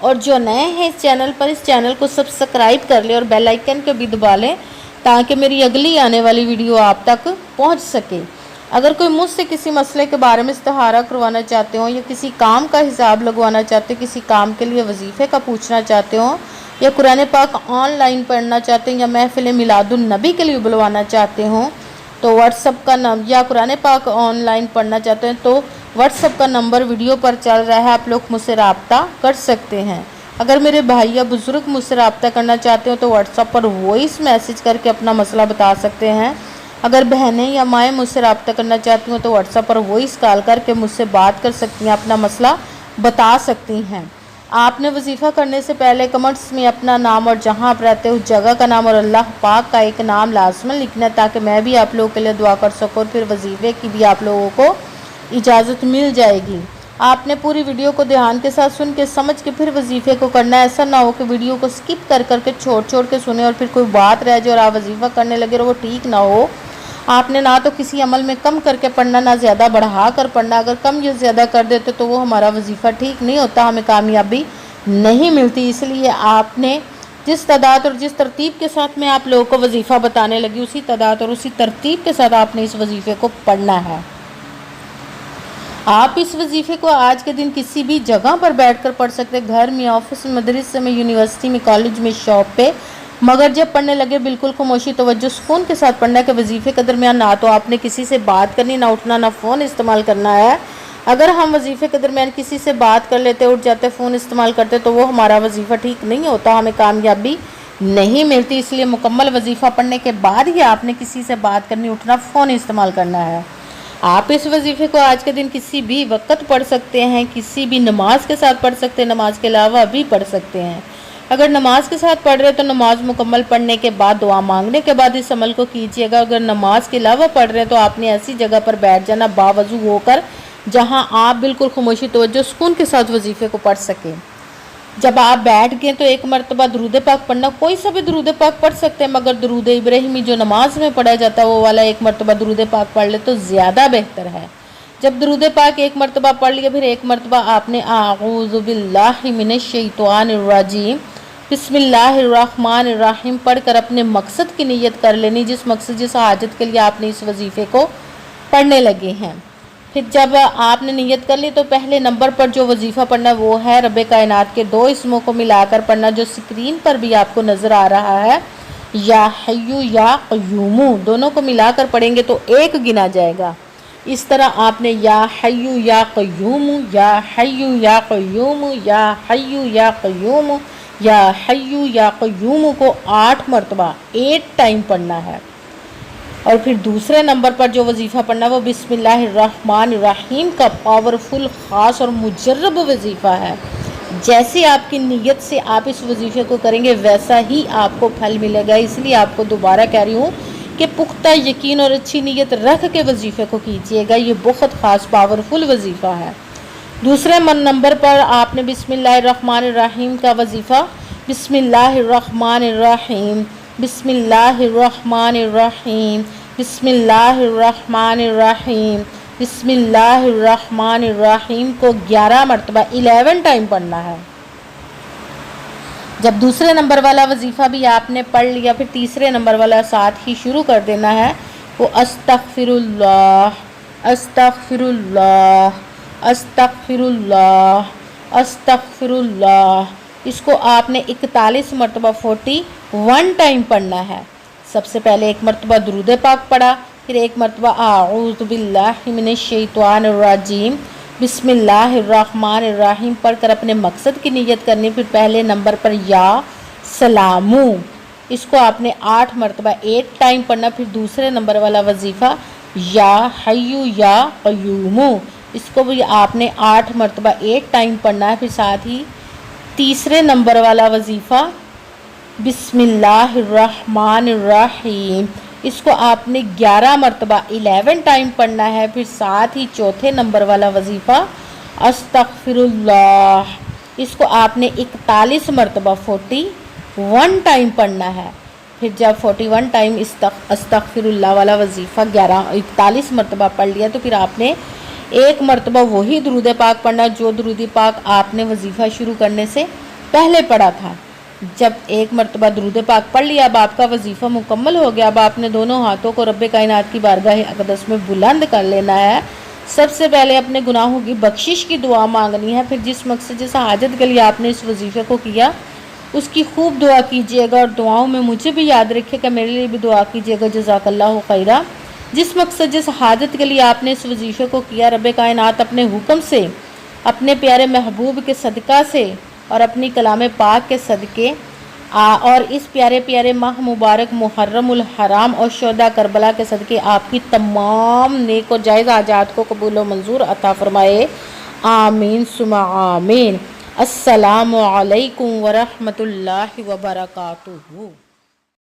اور جو نئے ہیں اس چینل پر، اس چینل کو سبسکرائب کر لیں اور بیل آئیکن کو بھی دبا لیں تاکہ میری اگلی آنے والی ویڈیو آپ تک پہنچ سکے۔ اگر کوئی مجھ سے کسی مسئلے کے بارے میں استخارہ کروانا چاہتے ہوں یا کسی کام کا حساب لگوانا چاہتے ہیں، کسی کام کے لیے وظیفے کا پوچھنا چاہتے ہوں یا قرآن پاک آن لائن پڑھنا چاہتے ہیں یا محفل میلاد النبی کے لیے بلوانا چاہتے ہوں تو واٹس ایپ کا یا قرآن پاک آن لائن پڑھنا چاہتے ہیں تو واٹس ایپ کا نمبر ویڈیو پر چل رہا ہے، آپ لوگ مجھ سے رابطہ کر سکتے ہیں۔ اگر میرے بھائی یا بزرگ مجھ سے رابطہ کرنا چاہتے ہو تو واٹس ایپ پر وائس میسیج کر کے اپنا مسئلہ بتا سکتے ہیں۔ اگر بہنیں یا مائیں مجھ سے رابطہ کرنا چاہتی ہوں تو واٹس ایپ پر وائس کال کر کے مجھ سے بات کر سکتی ہیں، اپنا مسئلہ بتا سکتی ہیں۔ آپ نے وظیفہ کرنے سے پہلے کمنٹس میں اپنا نام اور جہاں آپ رہتے ہو اس جگہ کا نام اور اللہ پاک کا ایک نام لازماً لکھنا ہے تاکہ میں بھی آپ لوگوں کے لیے دعا کر سکوں اور پھر وظیفے کی بھی آپ لوگوں کو اجازت مل جائے گی۔ آپ نے پوری ویڈیو کو دھیان کے ساتھ سن کے سمجھ کے پھر وظیفے کو کرنا ہے۔ ایسا نہ ہو کہ ویڈیو کو سکپ کر کے چھوڑ کے سنیں اور پھر کوئی بات رہ جائے اور آپ وظیفہ کرنے لگے اور وہ ٹھیک نہ ہو۔ آپ نے نہ تو کسی عمل میں کم کر کے پڑھنا نہ زیادہ بڑھا کر پڑھنا، اگر کم یا زیادہ کر دیتے تو وہ ہمارا وظیفہ ٹھیک نہیں ہوتا، ہمیں کامیابی نہیں ملتی۔ اس لیے آپ نے جس تعداد اور جس ترتیب کے ساتھ میں آپ لوگوں کو وظیفہ بتانے لگی اسی تعداد اور اسی ترتیب کے ساتھ آپ نے اس وظیفے کو پڑھنا ہے۔ آپ اس وظیفے کو آج کے دن کسی بھی جگہ پر بیٹھ کر پڑھ سکتے، گھر میں، آفس میں، مدرسے میں، یونیورسٹی میں، کالج میں، شاپ پہ، مگر جب پڑھنے لگے بالکل خاموشی توجہ سکون کے ساتھ پڑھنا ہے کہ وظیفے کے درمیان نہ تو آپ نے کسی سے بات کرنی، نہ اٹھنا، نہ فون استعمال کرنا ہے۔ اگر ہم وظیفے کے درمیان کسی سے بات کر لیتے، اٹھ جاتے، فون استعمال کرتے تو وہ ہمارا وظیفہ ٹھیک نہیں ہوتا، ہمیں کامیابی نہیں ملتی۔ اس لیے مکمل وظیفہ پڑھنے کے بعد ہی آپ نے کسی سے بات کرنی، اٹھنا، فون استعمال کرنا ہے۔ آپ اس وظیفے کو آج کے دن کسی بھی وقت پڑھ سکتے ہیں، کسی بھی نماز کے ساتھ پڑھ سکتے ہیں، نماز کے علاوہ بھی پڑھ سکتے ہیں۔ اگر نماز کے ساتھ پڑھ رہے تو نماز مکمل پڑھنے کے بعد دعا مانگنے کے بعد اس عمل کو کیجیے گا۔ اگر نماز کے علاوہ پڑھ رہے تو آپ نے ایسی جگہ پر بیٹھ جانا باوضو ہو کر جہاں آپ بالکل خاموشی توجہ سکون کے ساتھ وظیفے کو پڑھ سکیں۔ جب آپ بیٹھ گئے تو ایک مرتبہ درود پاک پڑھنا، کوئی سا بھی درود پاک پڑھ سکتے ہیں مگر درود ابراہیمی جو نماز میں پڑھا جاتا ہے وہ والا ایک مرتبہ درود پاک پڑھ لے تو زیادہ بہتر ہے۔ جب درود پاک ایک مرتبہ پڑھ لیا پھر ایک مرتبہ آپ نے اعوذ باللہ من الشیطان الرجیم بسم اللہ الرحمن الرحیم پڑھ کر اپنے مقصد کی نیت کر لینی، جس مقصد جس حاجت کے لیے آپ نے اس وظیفے کو پڑھنے لگے ہیں۔ پھر جب آپ نے نیت کر لی تو پہلے نمبر پر جو وظیفہ پڑھنا وہ ہے رب کائنات کے دو اسموں کو ملا کر پڑھنا جو سکرین پر بھی آپ کو نظر آ رہا ہے، یا حیو یا قیوم، دونوں کو ملا کر پڑھیں گے تو ایک گنا جائے گا۔ اس طرح آپ نے یا حیو یا قیوم، یا حیو یا قیوم، یا حیو یا قیوم، یا حیو یا قیوم کو 8 مرتبہ 8 ٹائم پڑھنا ہے۔ اور پھر دوسرے نمبر پر جو وظیفہ پڑھنا وہ بسم اللہ الرحمن الرحیم کا پاورفل، خاص اور مجرب وظیفہ ہے۔ جیسے آپ کی نیت سے آپ اس وظیفے کو کریں گے ویسا ہی آپ کو پھل ملے گا۔ اس لیے آپ کو دوبارہ کہہ رہی ہوں کہ پختہ یقین اور اچھی نیت رکھ کے وظیفے کو کیجیے گا، یہ بہت خاص پاورفل وظیفہ ہے۔ دوسرے نمبر پر آپ نے بسم اللہ الرحمن الرحیم کا وظیفہ بسم اللہ الرحمن الرحیم، بسم اللہ الرحمن الرحیم، بسم اللہ الرحمن الرحیم، بسم اللہ الرحمن الرحیم کو 11 مرتبہ 11 ٹائم پڑھنا ہے۔ جب دوسرے نمبر والا وظیفہ بھی آپ نے پڑھ لیا پھر تیسرے نمبر والا ساتھ ہی شروع کر دینا ہے، وہ استغفر اللہ، استغفر اللہ، استغفر اللہ، استغفر اللہ، اس کو آپ نے 41 مرتبہ 41 ٹائم پڑھنا ہے۔ سب سے پہلے ایک مرتبہ درود پاک پڑھا، پھر ایک مرتبہ اعوذ باللہ من الشیطان الرجیم بسم اللہ الرحمن الرحیم پڑھ کر اپنے مقصد کی نیت کرنی، پھر پہلے نمبر پر یا سلامو، اس کو آپ نے 8 مرتبہ 8 ٹائم پڑھنا، پھر دوسرے نمبر والا وظیفہ یا حیو یا قیوم، اس کو بھی آپ نے 8 مرتبہ 8 ٹائم پڑھنا ہے، پھر ساتھ ہی تیسرے نمبر والا وظیفہ بسم اللہ الرحمن الرحیم، اس کو آپ نے 11 مرتبہ 11 ٹائم پڑھنا ہے، پھر ساتھ ہی چوتھے نمبر والا وظیفہ استغفر اللہ، اس کو آپ نے 41 مرتبہ 41 ٹائم پڑھنا ہے۔ پھر جب 41 ٹائم استغفر اللہ والا وظیفہ 41 مرتبہ پڑھ لیا تو پھر آپ نے ایک مرتبہ وہی درود پاک پڑھنا جو درود پاک آپ نے وظیفہ شروع کرنے سے پہلے پڑھا تھا۔ جب ایک مرتبہ درود پاک پڑھ لیا، اب آپ کا وظیفہ مکمل ہو گیا۔ اب آپ نے دونوں ہاتھوں کو رب کائنات کی بارگاہ اقدس میں بلند کر لینا ہے۔ سب سے پہلے اپنے گناہوں کی بخشش کی دعا مانگنی ہے، پھر جس مقصد جس حاجت کے لیے آپ نے اس وظیفے کو کیا اس کی خوب دعا کیجیے گا، اور دعاؤں میں مجھے بھی یاد رکھے کہ میرے لیے بھی دعا کیجیے گا۔ جزاک اللہ خیرہ۔ جس مقصد جس حاجت کے لیے آپ نے اس وظیفے کو کیا، رب کائنات اپنے حکم سے، اپنے پیارے محبوب کے صدقہ سے اور اپنی کلام پاک کے صدقے اور اس پیارے ماہ مبارک محرم الحرام اور شہداء کربلا کے صدقے آپ کی تمام نیک و جائز حاجات کو قبول و منظور عطا فرمائے۔ آمین ثم آمین۔ السلام علیکم ورحمۃ اللہ وبرکاتہ۔